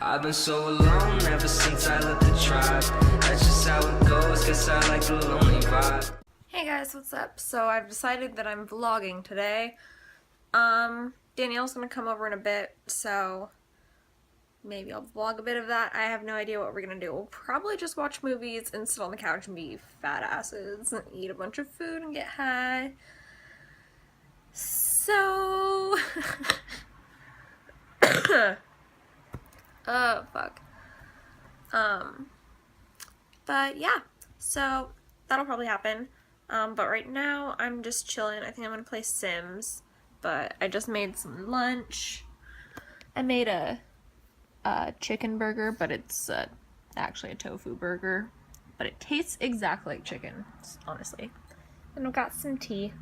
I've been so alone ever since I left the tribe. That's just how it goes, guess I like the lonely vibe. Hey guys, what's up? So I've decided that I'm vlogging today. Danielle's gonna come over in a bit, so maybe I'll vlog a bit of that. I have no idea what we're gonna do. We'll probably just watch movies and sit on the couch and be fat asses and eat a bunch of food and get high. So... oh, fuck. But yeah, so that'll probably happen. But right now I'm just chilling. I think I'm gonna play Sims, but I just made some lunch. I made a chicken burger, but it's actually a tofu burger, but it tastes exactly like chicken, honestly. And I've got some tea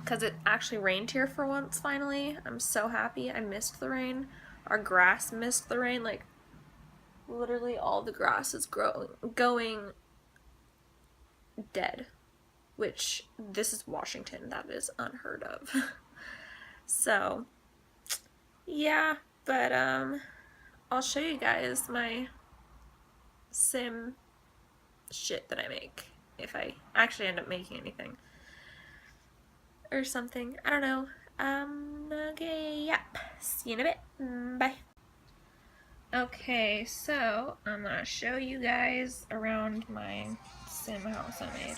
because it actually rained here for once finally. I'm so happy. I missed the rain. Our grass missed the rain. Like literally all the grass is going dead, which this is Washington. That is unheard of. So yeah, but I'll show you guys my sim shit that I make if I actually end up making anything or something. I don't know. Okay, yep. See you in a bit. Bye. Okay, so I'm gonna show you guys around my sim house I made.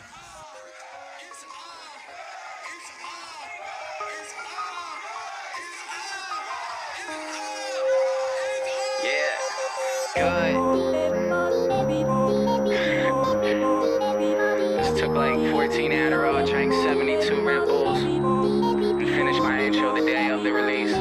Good. Just took like 14 Adderall, drank 72 Red Bulls, and finished my intro the day of the release.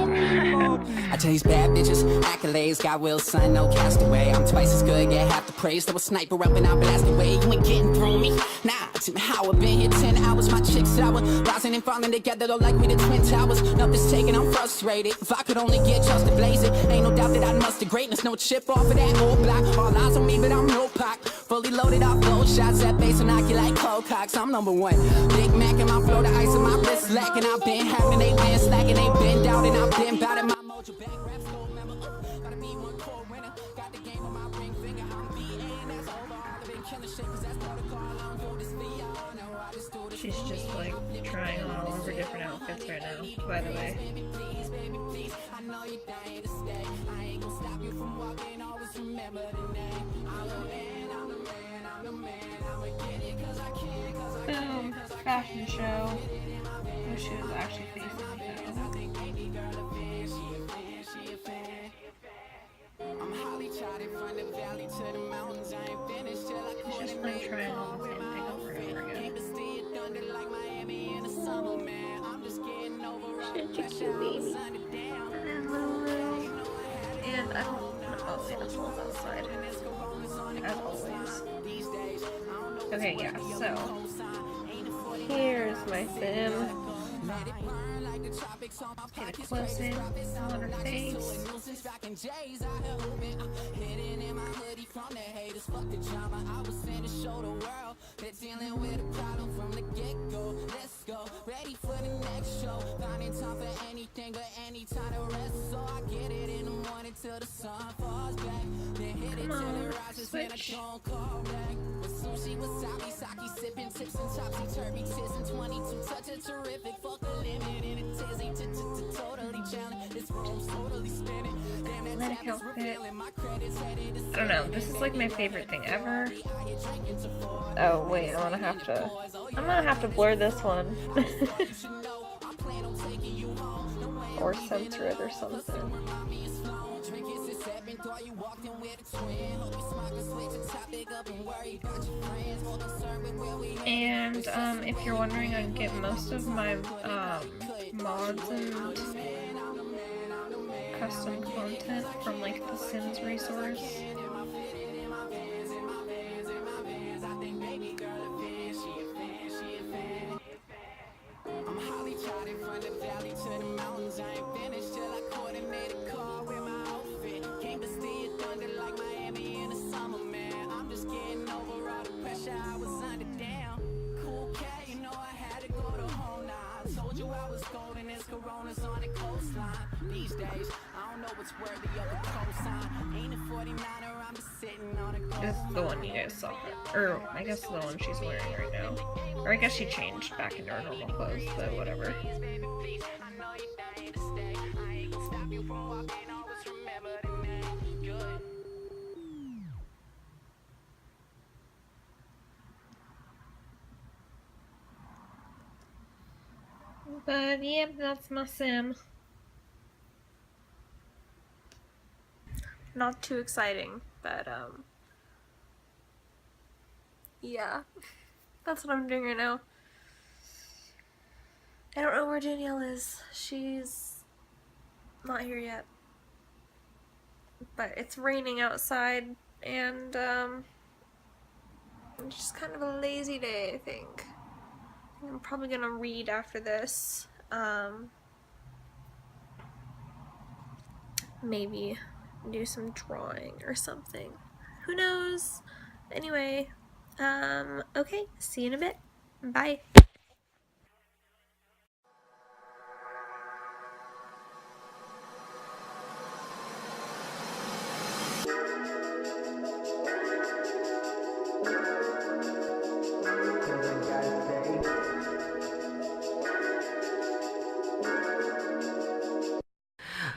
I chase bad bitches, accolades, got will, son, no castaway. I'm twice as good, get half the praise. Throw a sniper up and I'll blast away. You ain't getting through me. Nah, how I've been here 10 hours, my chick's sour. Rising and falling together, though, like we the Twin Towers. Nothing's taken, I'm frustrated. If I could only get just to blaze it, ain't no doubt that I'd muster greatness. No chip off of that old block. All eyes on me, but I'm no Pac. Fully loaded off both shots, that bass will knock you like cold cocks. I'm number one. Big Mac in my flow, the ice on my wrist lacking. I've been having, they been slacking, they been down, and I've been bout it. My mojo bang raps, gold member. Gotta be one core winner. Got the game on my ring finger. I'm BA and that's over. I've been killing shit, cause that's protocol. I don't do this for y'all. No, I just do this. She's just like trying on all of her different outfits right now, by the way. Please, baby, please. I know you dying to stay. I ain't gonna stop you from walking. Always remember the name. I'm the man, I'm the man, I'm the man. I'ma get it cause I can, cause I can. Fashion show. Who she was actually facing though. I'm Holly charted from the valley to the mountains. I ain't finished till I She's just been trying all the same thing over and over again. like Miami in the summer, man. I'm just getting over all the Such a cute baby. And I don't know the animals outside. As always. Okay, yeah, so here's my sim. Get a close in on her face. Dealing with a problem from the get-go. Let's go, ready for the next show. Finding time for anything but any time to rest. So I get it in the morning till the sun falls back. Then hit it till it rises when I don't call back. With sushi, wasabi, sake, sipping tips and topsy-turvy tis and 22 touch a terrific. Fuck a limit in a tizzy. Totally challenged. This room's totally spinning. Damn, that tap is revealing. My credits headed to I don't know, this is like my favorite thing ever. Oh wait, I'm gonna have to blur this one. Or censor it or something. And if you're wondering, I get most of my mods and custom content from like the Sims resource. I'm Holly charted from the valley to the mountains. I ain't finished till I coordinate a car with my outfit. Came to see it thunder like Miami in the summer, man. I'm just getting over all the pressure I was under. Damn, cool cat, you know I had to go to home now. I told you I was golden, there's coronas on the coastline. These days, I don't know what's worthy of a cosign. This is the one you guys saw. Or, I guess the one she's wearing right now. Or I guess she changed back into her normal clothes, but whatever. But, yep, that's my sim. Not too exciting, but, yeah. That's what I'm doing right now. I don't know where Danielle is. She's not here yet. But it's raining outside, and, it's just kind of a lazy day, I think. I'm probably gonna read after this. Maybe do some drawing or something. Who knows? Anyway, okay, see you in a bit. Bye.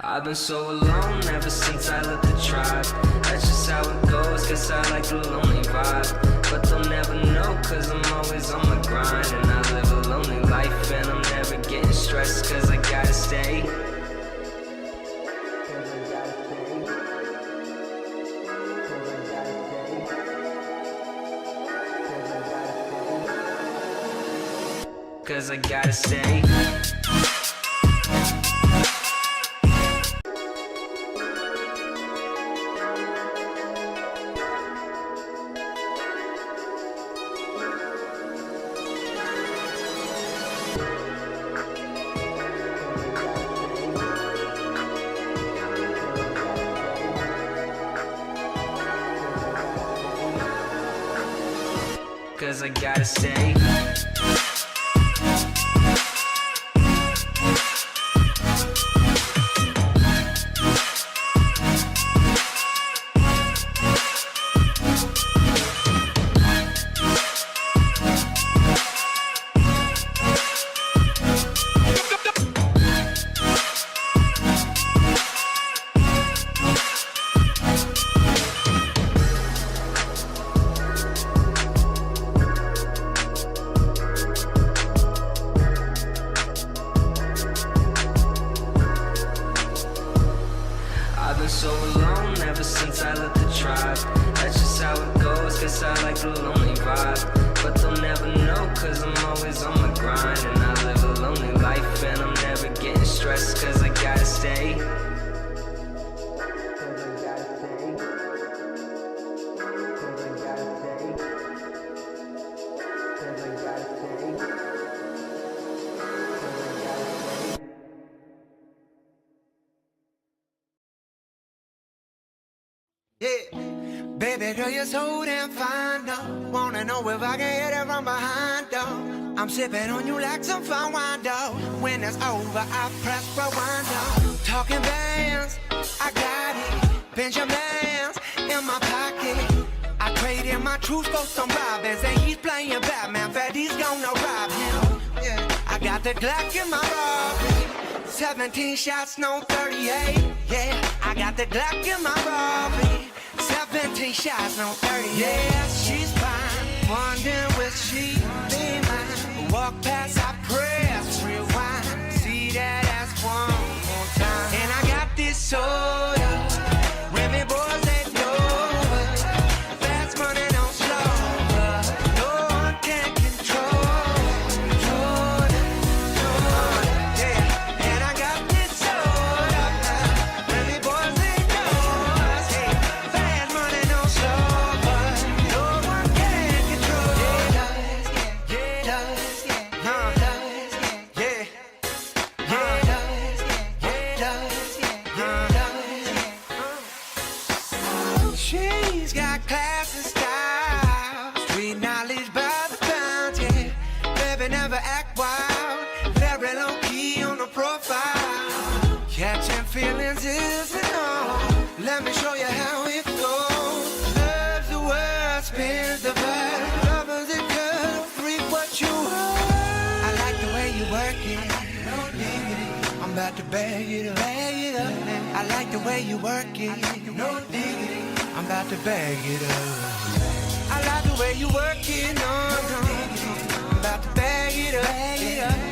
I've been so alone ever since I left the tribe. That's just how it goes, guess I like the lonely vibe. But they'll never know, cause I'm always on my grind. And I live a lonely life and I'm never getting stressed, cause I gotta stay. Cause I gotta stay. Cause I gotta stay. I've been so alone ever since I left the tribe. That's just how it goes, guess I like the lonely vibe. But they'll never know, cause I'm always on my grind. And I live a lonely life and I'm never getting stressed, cause I gotta stay. Yeah, baby girl, you're so damn fine, though. Wanna know if I can hit it from behind, though. I'm sipping on you like some fine wine, though. When it's over, I press rewind, though. Talking bands, I got it. Benjamins in my pocket. I traded my truth for some robins, and he's playing Batman. Freddy's gonna rob him. Yeah, I got the Glock in my Robin. 17 shots, no 38. Yeah, I got the Glock in my Robin. 17 shots, no 30. Yeah, she's fine. Wondering will she be mine? Walk past, I press rewind. See that ass one more time. And I got this soda. Remy boys ain't over. Fast money don't slow. No one can control. Yeah, and I got this soda. Remy boys ain't over. Fast money don't slow. No one can control. She's got class and style, street knowledge by the pound, yeah. Baby never act wild, very low key on the profile. Catching feelings is an art. Let me show you how it about to bag it up, bag it up. I like the way you work it, no diggity. I'm about to bag it up. I like the way you work it, no, no. I'm about to bag it up, bag it up.